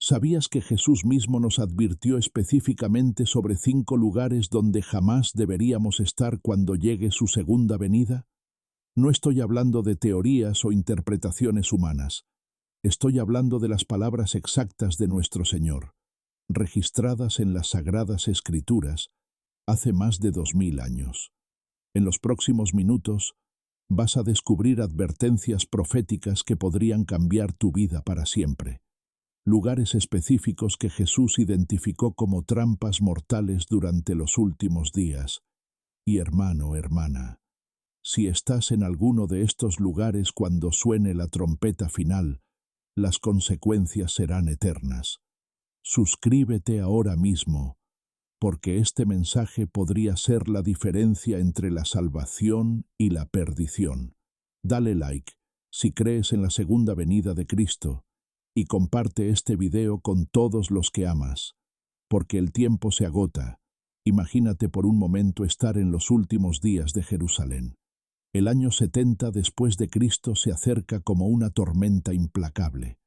¿Sabías que Jesús mismo nos advirtió específicamente sobre 5 lugares donde jamás deberíamos estar cuando llegue su segunda venida? No estoy hablando de teorías o interpretaciones humanas. Estoy hablando de las palabras exactas de nuestro Señor, registradas en las Sagradas Escrituras hace más de 2000 años. En los próximos minutos vas a descubrir advertencias proféticas que podrían cambiar tu vida para siempre. Lugares específicos que Jesús identificó como trampas mortales durante los últimos días. Y hermano, hermana, si estás en alguno de estos lugares cuando suene la trompeta final, las consecuencias serán eternas. Suscríbete ahora mismo, porque este mensaje podría ser la diferencia entre la salvación y la perdición. Dale like si crees en la segunda venida de Cristo y comparte este video con todos los que amas, porque el tiempo se agota. Imagínate por un momento estar en los últimos días de Jerusalén. El año 70 después de Cristo se acerca como una tormenta implacable.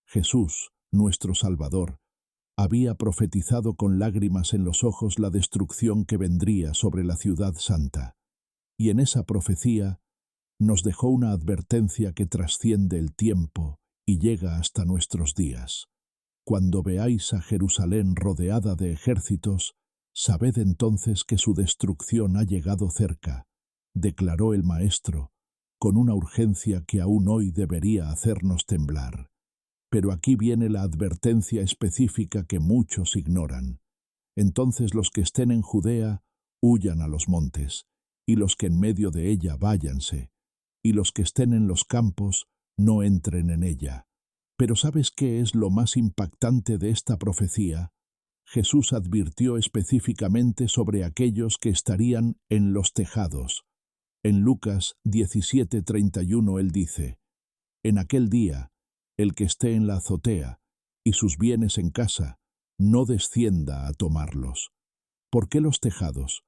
Jesús, nuestro Salvador, había profetizado con lágrimas en los ojos la destrucción que vendría sobre la ciudad santa. Y en esa profecía nos dejó una advertencia que trasciende el tiempo y llega hasta nuestros días. Cuando veáis a Jerusalén rodeada de ejércitos, sabed entonces que su destrucción ha llegado cerca, declaró el Maestro, con una urgencia que aún hoy debería hacernos temblar. Pero aquí viene la advertencia específica que muchos ignoran. Entonces los que estén en Judea, huyan a los montes, y los que en medio de ella váyanse, y los que estén en los campos, no entren en ella. Pero ¿sabes qué es lo más impactante de esta profecía? Jesús advirtió específicamente sobre aquellos que estarían en los tejados. En Lucas 17:31 él dice: En aquel día, el que esté en la azotea y sus bienes en casa, no descienda a tomarlos. ¿Por qué los tejados?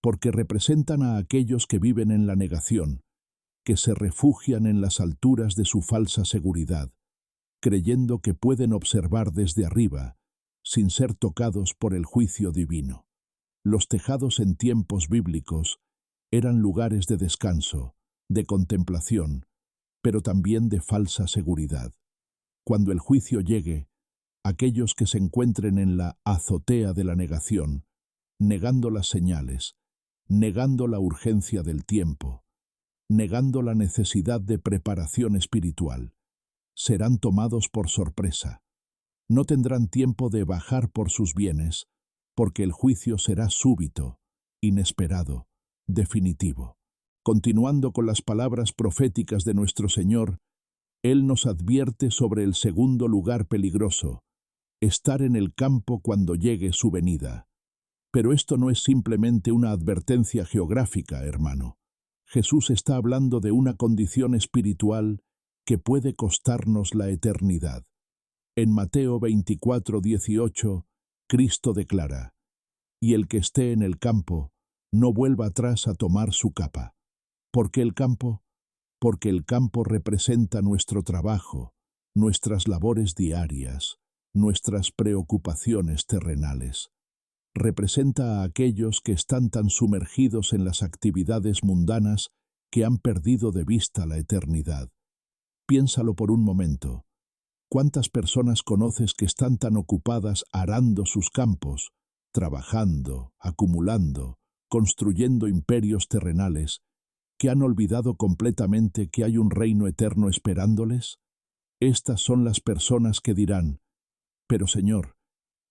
Porque representan a aquellos que viven en la negación, que se refugian en las alturas de su falsa seguridad, creyendo que pueden observar desde arriba, sin ser tocados por el juicio divino. Los tejados en tiempos bíblicos eran lugares de descanso, de contemplación, pero también de falsa seguridad. Cuando el juicio llegue, aquellos que se encuentren en la azotea de la negación, negando las señales, negando la urgencia del tiempo, negando la necesidad de preparación espiritual, serán tomados por sorpresa. No tendrán tiempo de bajar por sus bienes, porque el juicio será súbito, inesperado, definitivo. Continuando con las palabras proféticas de nuestro Señor, Él nos advierte sobre el segundo lugar peligroso, estar en el campo cuando llegue su venida. Pero esto no es simplemente una advertencia geográfica, hermano. Jesús está hablando de una condición espiritual que puede costarnos la eternidad. En Mateo 24:18, Cristo declara: Y el que esté en el campo, no vuelva atrás a tomar su capa. ¿Por qué el campo? Porque el campo representa nuestro trabajo, nuestras labores diarias, nuestras preocupaciones terrenales. Representa a aquellos que están tan sumergidos en las actividades mundanas que han perdido de vista la eternidad. Piénsalo por un momento. ¿Cuántas personas conoces que están tan ocupadas arando sus campos, trabajando, acumulando, construyendo imperios terrenales, que han olvidado completamente que hay un reino eterno esperándoles? Estas son las personas que dirán: pero Señor,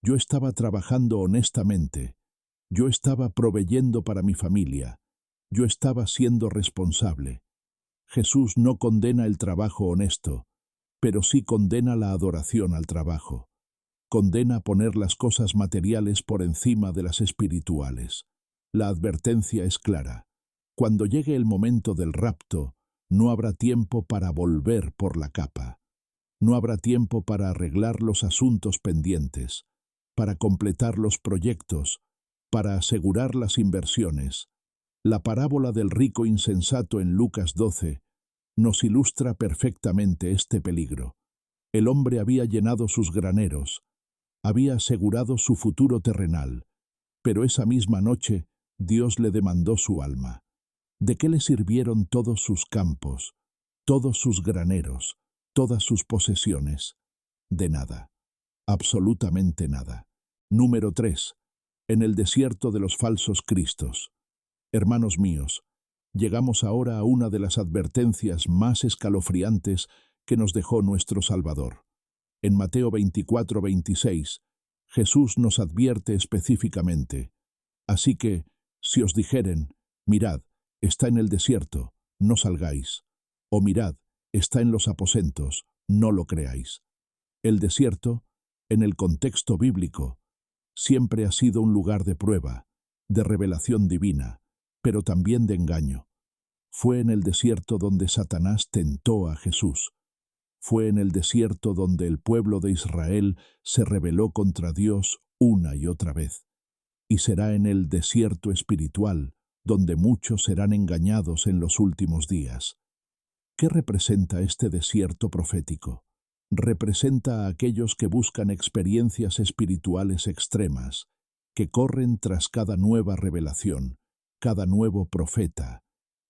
yo estaba trabajando honestamente, yo estaba proveyendo para mi familia, yo estaba siendo responsable. Jesús no condena el trabajo honesto, pero sí condena la adoración al trabajo. Condena poner las cosas materiales por encima de las espirituales. La advertencia es clara. Cuando llegue el momento del rapto, no habrá tiempo para volver por la capa. No habrá tiempo para arreglar los asuntos pendientes, para completar los proyectos, para asegurar las inversiones. La parábola del rico insensato en Lucas 12 nos ilustra perfectamente este peligro. El hombre había llenado sus graneros, había asegurado su futuro terrenal, pero esa misma noche Dios le demandó su alma. ¿De qué le sirvieron todos sus campos, todos sus graneros, todas sus posesiones? De nada, absolutamente nada. Número 3. En el desierto de los falsos cristos. Hermanos míos, llegamos ahora a una de las advertencias más escalofriantes que nos dejó nuestro Salvador. En Mateo 24:26, Jesús nos advierte específicamente: así que, si os dijeren, mirad, está en el desierto, no salgáis, o mirad, está en los aposentos, no lo creáis. El desierto, en el contexto bíblico, siempre ha sido un lugar de prueba, de revelación divina, pero también de engaño. Fue en el desierto donde Satanás tentó a Jesús. Fue en el desierto donde el pueblo de Israel se rebeló contra Dios una y otra vez. Y será en el desierto espiritual donde muchos serán engañados en los últimos días. ¿Qué representa este desierto profético? Representa a aquellos que buscan experiencias espirituales extremas, que corren tras cada nueva revelación, cada nuevo profeta,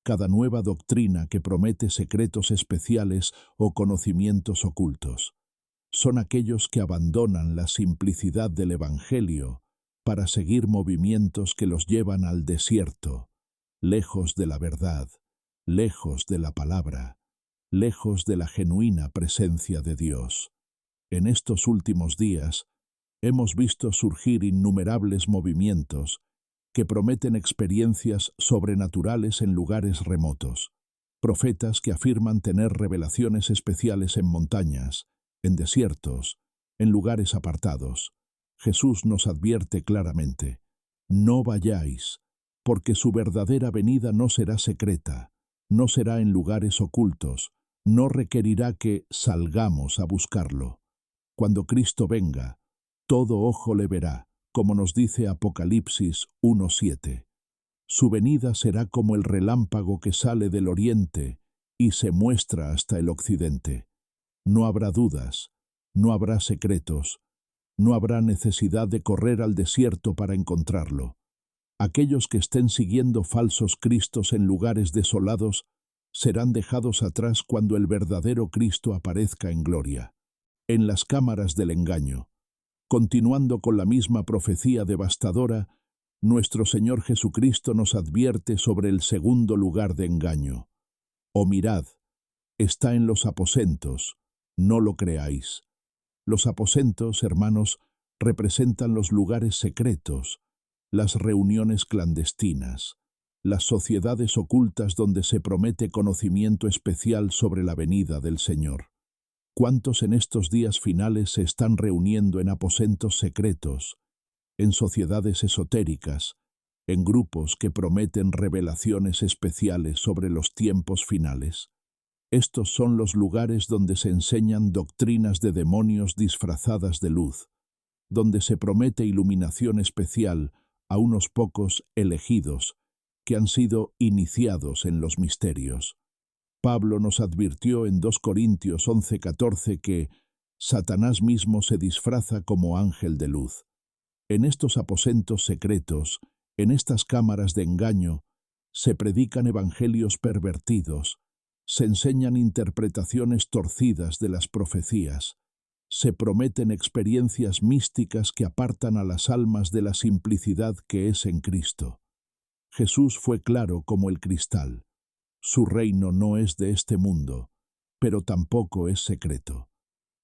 cada nueva doctrina que promete secretos especiales o conocimientos ocultos. Son aquellos que abandonan la simplicidad del Evangelio para seguir movimientos que los llevan al desierto, lejos de la verdad, lejos de la palabra, lejos de la genuina presencia de Dios. En estos últimos días, hemos visto surgir innumerables movimientos que prometen experiencias sobrenaturales en lugares remotos, profetas que afirman tener revelaciones especiales en montañas, en desiertos, en lugares apartados. Jesús nos advierte claramente: no vayáis, porque su verdadera venida no será secreta, no será en lugares ocultos, no requerirá que salgamos a buscarlo. Cuando Cristo venga, todo ojo le verá, como nos dice Apocalipsis 1:7. Su venida será como el relámpago que sale del oriente y se muestra hasta el occidente. No habrá dudas, no habrá secretos, no habrá necesidad de correr al desierto para encontrarlo. Aquellos que estén siguiendo falsos cristos en lugares desolados serán dejados atrás cuando el verdadero Cristo aparezca en gloria. En las cámaras del engaño, continuando con la misma profecía devastadora, nuestro Señor Jesucristo nos advierte sobre el segundo lugar de engaño. Oh, mirad, está en los aposentos, no lo creáis. Los aposentos, hermanos, representan los lugares secretos, las reuniones clandestinas, las sociedades ocultas donde se promete conocimiento especial sobre la venida del Señor. ¿Cuántos en estos días finales se están reuniendo en aposentos secretos, en sociedades esotéricas, en grupos que prometen revelaciones especiales sobre los tiempos finales? Estos son los lugares donde se enseñan doctrinas de demonios disfrazadas de luz, donde se promete iluminación especial a unos pocos elegidos que han sido iniciados en los misterios. Pablo nos advirtió en 2 Corintios 11:14 que Satanás mismo se disfraza como ángel de luz. En estos aposentos secretos, en estas cámaras de engaño, se predican evangelios pervertidos, se enseñan interpretaciones torcidas de las profecías, se prometen experiencias místicas que apartan a las almas de la simplicidad que es en Cristo. Jesús fue claro como el cristal. Su reino no es de este mundo, pero tampoco es secreto.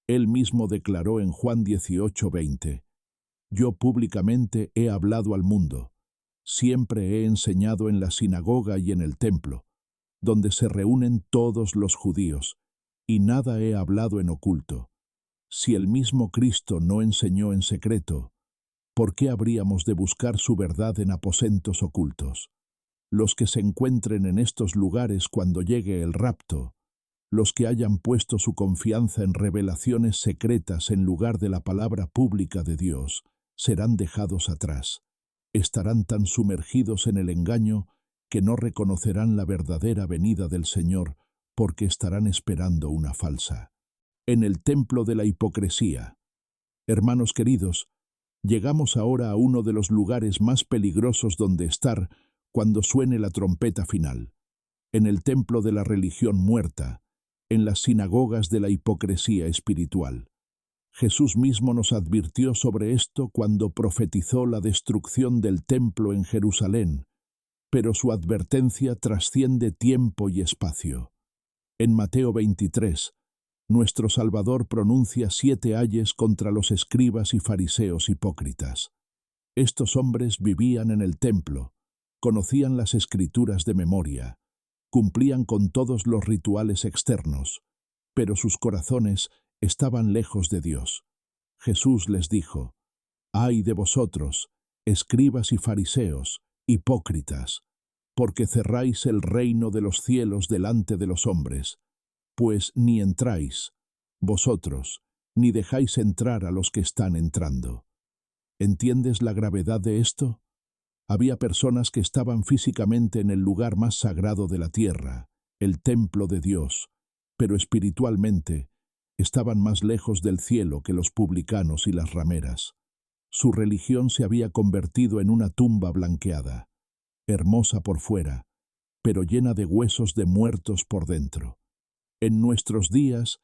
Él mismo declaró en Juan 18:20: yo públicamente he hablado al mundo, siempre he enseñado en la sinagoga y en el templo, donde se reúnen todos los judíos, y nada he hablado en oculto. Si el mismo Cristo no enseñó en secreto, ¿por qué habríamos de buscar su verdad en aposentos ocultos? Los que se encuentren en estos lugares cuando llegue el rapto, los que hayan puesto su confianza en revelaciones secretas en lugar de la palabra pública de Dios, serán dejados atrás. Estarán tan sumergidos en el engaño que no reconocerán la verdadera venida del Señor porque estarán esperando una falsa. en el templo de la hipocresía. Hermanos queridos, llegamos ahora a uno de los lugares más peligrosos donde estar cuando suene la trompeta final, en el templo de la religión muerta, en las sinagogas de la hipocresía espiritual. Jesús mismo nos advirtió sobre esto cuando profetizó la destrucción del templo en Jerusalén, pero su advertencia trasciende tiempo y espacio. En Mateo 23, nuestro Salvador pronuncia 7 ayes contra los escribas y fariseos hipócritas. Estos hombres vivían en el templo, conocían las escrituras de memoria, cumplían con todos los rituales externos, pero sus corazones estaban lejos de Dios. Jesús les dijo: «Ay de vosotros, escribas y fariseos, hipócritas, porque cerráis el reino de los cielos delante de los hombres, pues ni entráis, vosotros, ni dejáis entrar a los que están entrando». ¿Entiendes la gravedad de esto? Había personas que estaban físicamente en el lugar más sagrado de la tierra, el templo de Dios, pero espiritualmente estaban más lejos del cielo que los publicanos y las rameras. Su religión se había convertido en una tumba blanqueada, hermosa por fuera, pero llena de huesos de muertos por dentro. En nuestros días,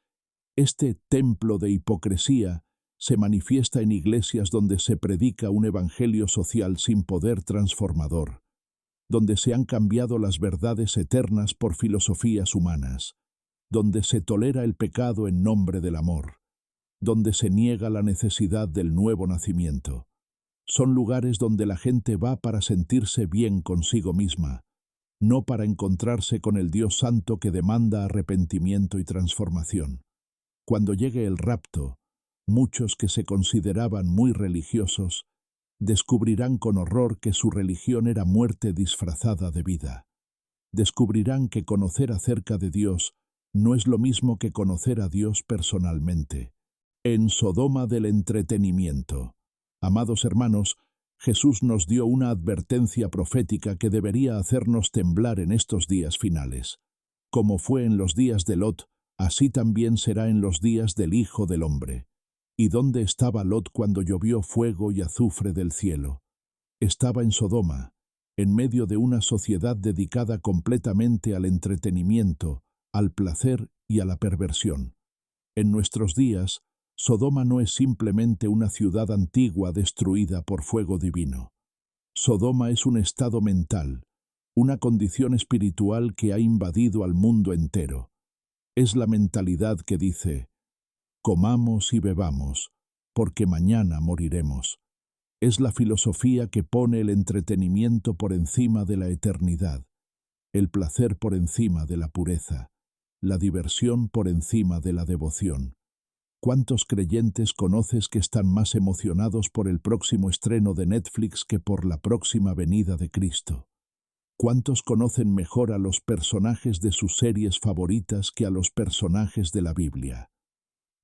este templo de hipocresía se manifiesta en iglesias donde se predica un evangelio social sin poder transformador, donde se han cambiado las verdades eternas por filosofías humanas, donde se tolera el pecado en nombre del amor, donde se niega la necesidad del nuevo nacimiento. Son lugares donde la gente va para sentirse bien consigo misma, no para encontrarse con el Dios Santo que demanda arrepentimiento y transformación. Cuando llegue el rapto, muchos que se consideraban muy religiosos descubrirán con horror que su religión era muerte disfrazada de vida. Descubrirán que conocer acerca de Dios no es lo mismo que conocer a Dios personalmente. En Sodoma del entretenimiento. Amados hermanos, Jesús nos dio una advertencia profética que debería hacernos temblar en estos días finales. Como fue en los días de Lot, así también será en los días del Hijo del Hombre. ¿Y dónde estaba Lot cuando llovió fuego y azufre del cielo? Estaba en Sodoma, en medio de una sociedad dedicada completamente al entretenimiento, al placer y a la perversión. En nuestros días, Sodoma no es simplemente una ciudad antigua destruida por fuego divino. Sodoma es un estado mental, una condición espiritual que ha invadido al mundo entero. Es la mentalidad que dice: comamos y bebamos, porque mañana moriremos. Es la filosofía que pone el entretenimiento por encima de la eternidad, el placer por encima de la pureza, la diversión por encima de la devoción. ¿Cuántos creyentes conoces que están más emocionados por el próximo estreno de Netflix que por la próxima venida de Cristo? ¿Cuántos conocen mejor a los personajes de sus series favoritas que a los personajes de la Biblia?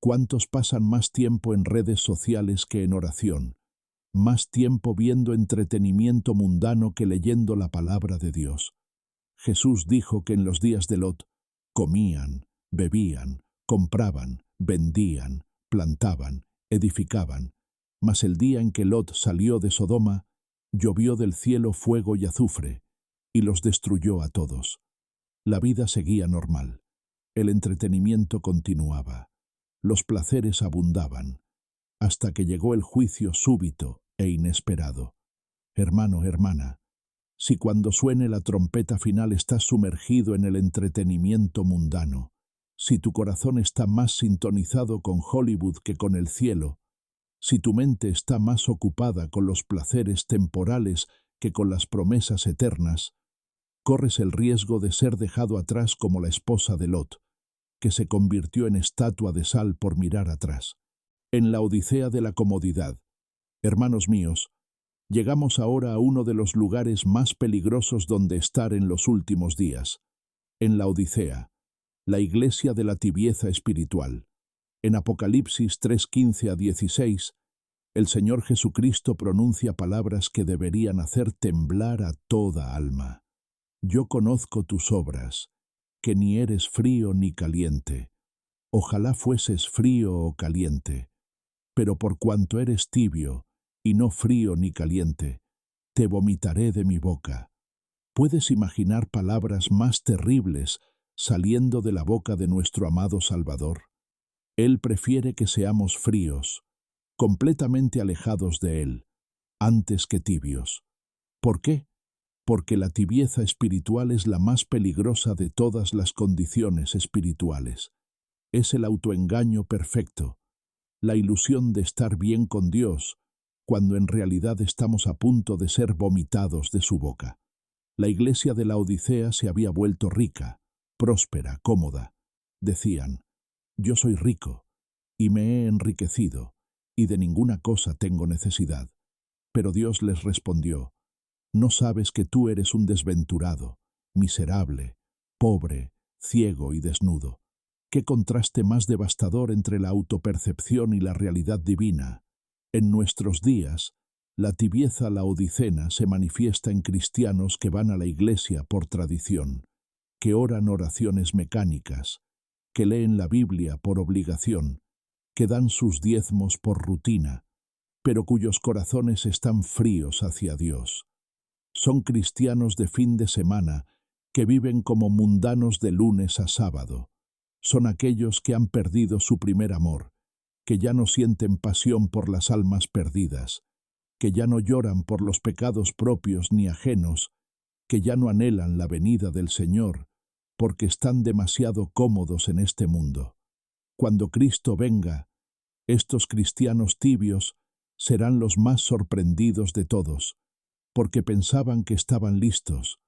¿Cuántos pasan más tiempo en redes sociales que en oración? Más tiempo viendo entretenimiento mundano que leyendo la palabra de Dios. Jesús dijo que en los días de Lot comían, bebían, compraban, vendían, plantaban, edificaban. Mas el día en que Lot salió de Sodoma, llovió del cielo fuego y azufre, y los destruyó a todos. La vida seguía normal. El entretenimiento continuaba. Los placeres abundaban, hasta que llegó el juicio súbito e inesperado. Hermano, hermana, si cuando suene la trompeta final estás sumergido en el entretenimiento mundano, si tu corazón está más sintonizado con Hollywood que con el cielo, si tu mente está más ocupada con los placeres temporales que con las promesas eternas, corres el riesgo de ser dejado atrás como la esposa de Lot, que se convirtió en estatua de sal por mirar atrás. En la odisea de la comodidad, hermanos míos, llegamos ahora a uno de los lugares más peligrosos donde estar en los últimos días, en la Odisea, la iglesia de la tibieza espiritual. En Apocalipsis 3:15-16, el Señor Jesucristo pronuncia palabras que deberían hacer temblar a toda alma. Yo conozco tus obras, que ni eres frío ni caliente. Ojalá fueses frío o caliente, pero por cuanto eres tibio, y no frío ni caliente, te vomitaré de mi boca. ¿Puedes imaginar palabras más terribles saliendo de la boca de nuestro amado Salvador? Él prefiere que seamos fríos, completamente alejados de Él, antes que tibios. ¿Por qué? Porque la tibieza espiritual es la más peligrosa de todas las condiciones espirituales. Es el autoengaño perfecto, la ilusión de estar bien con Dios, cuando en realidad estamos a punto de ser vomitados de su boca. La iglesia de la Odisea se había vuelto rica, próspera, cómoda. Decían: yo soy rico, y me he enriquecido, y de ninguna cosa tengo necesidad. Pero Dios les respondió: ¿no sabes que tú eres un desventurado, miserable, pobre, ciego y desnudo? ¿Qué contraste más devastador entre la autopercepción y la realidad divina? En nuestros días, la tibieza laodicena se manifiesta en cristianos que van a la iglesia por tradición, que oran oraciones mecánicas, que leen la Biblia por obligación, que dan sus diezmos por rutina, pero cuyos corazones están fríos hacia Dios. Son cristianos de fin de semana que viven como mundanos de lunes a sábado. Son aquellos que han perdido su primer amor, que ya no sienten pasión por las almas perdidas, que ya no lloran por los pecados propios ni ajenos, que ya no anhelan la venida del Señor, porque están demasiado cómodos en este mundo. Cuando Cristo venga, estos cristianos tibios serán los más sorprendidos de todos, porque pensaban que estaban listos,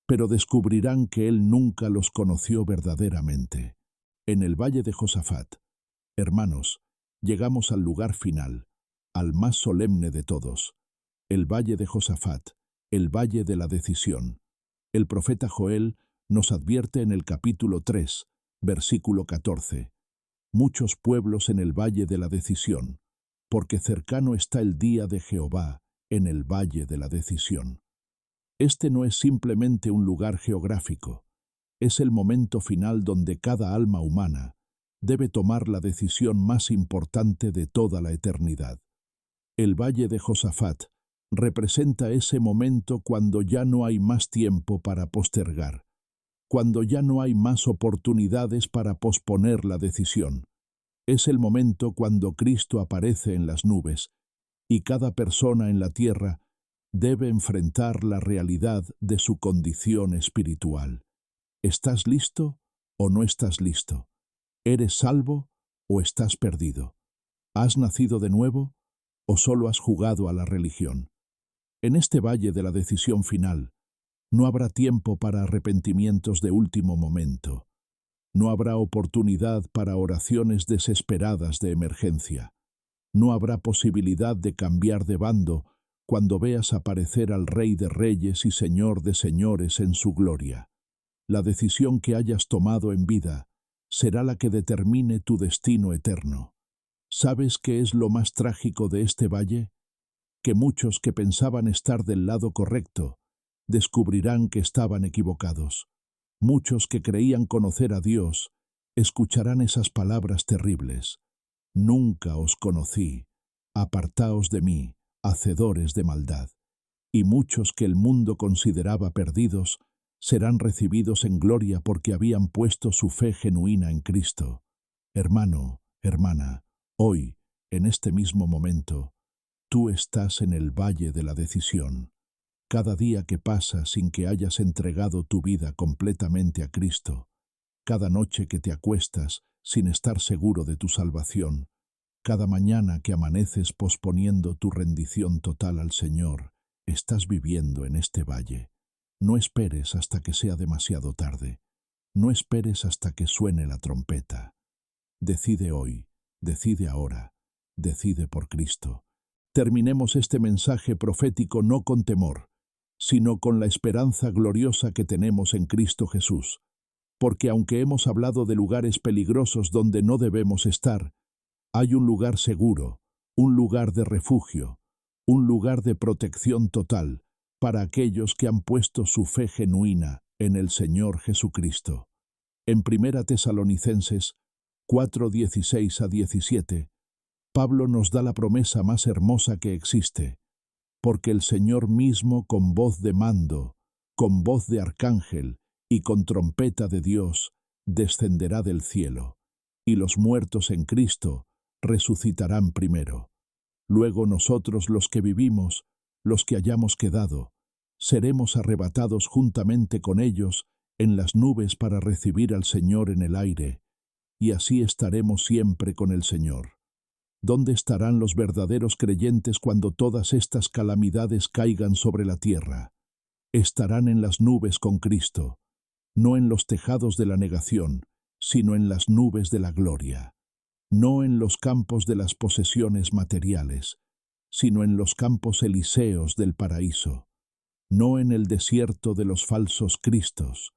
pero descubrirán que Él nunca los conoció verdaderamente. En el Valle de Josafat, hermanos, llegamos al lugar final, al más solemne de todos, el Valle de Josafat, el Valle de la Decisión. El profeta Joel nos advierte en el capítulo 3, versículo 14, muchos pueblos en el Valle de la Decisión, porque cercano está el día de Jehová en el Valle de la Decisión. Este no es simplemente un lugar geográfico, es el momento final donde cada alma humana debe tomar la decisión más importante de toda la eternidad. El Valle de Josafat representa ese momento cuando ya no hay más tiempo para postergar, cuando ya no hay más oportunidades para posponer la decisión. Es el momento cuando Cristo aparece en las nubes y cada persona en la tierra debe enfrentar la realidad de su condición espiritual. ¿Estás listo o no estás listo? ¿Eres salvo o estás perdido? ¿Has nacido de nuevo o solo has jugado a la religión? En este valle de la decisión final, no habrá tiempo para arrepentimientos de último momento. No habrá oportunidad para oraciones desesperadas de emergencia. No habrá posibilidad de cambiar de bando cuando veas aparecer al Rey de Reyes y Señor de Señores en su gloria. La decisión que hayas tomado en vida será la que determine tu destino eterno. ¿Sabes qué es lo más trágico de este valle? Que muchos que pensaban estar del lado correcto descubrirán que estaban equivocados. Muchos que creían conocer a Dios escucharán esas palabras terribles: nunca os conocí, apartaos de mí, hacedores de maldad. Y muchos que el mundo consideraba perdidos serán recibidos en gloria porque habían puesto su fe genuina en Cristo. Hermano, hermana, hoy, en este mismo momento, tú estás en el valle de la decisión. Cada día que pasa sin que hayas entregado tu vida completamente a Cristo, cada noche que te acuestas sin estar seguro de tu salvación, cada mañana que amaneces posponiendo tu rendición total al Señor, estás viviendo en este valle. No esperes hasta que sea demasiado tarde. No esperes hasta que suene la trompeta. Decide hoy, decide ahora, decide por Cristo. Terminemos este mensaje profético no con temor, sino con la esperanza gloriosa que tenemos en Cristo Jesús. Porque aunque hemos hablado de lugares peligrosos donde no debemos estar, hay un lugar seguro, un lugar de refugio, un lugar de protección total para aquellos que han puesto su fe genuina en el Señor Jesucristo. En 1 Tesalonicenses 4:16-17, Pablo nos da la promesa más hermosa que existe, porque el Señor mismo con voz de mando, con voz de arcángel y con trompeta de Dios, descenderá del cielo, y los muertos en Cristo resucitarán primero. Luego nosotros los que vivimos, los que hayamos quedado, seremos arrebatados juntamente con ellos en las nubes para recibir al Señor en el aire, y así estaremos siempre con el Señor. ¿Dónde estarán los verdaderos creyentes cuando todas estas calamidades caigan sobre la tierra? Estarán en las nubes con Cristo, no en los tejados de la negación, sino en las nubes de la gloria, no en los campos de las posesiones materiales, sino en los campos elíseos del paraíso, no en el desierto de los falsos cristos,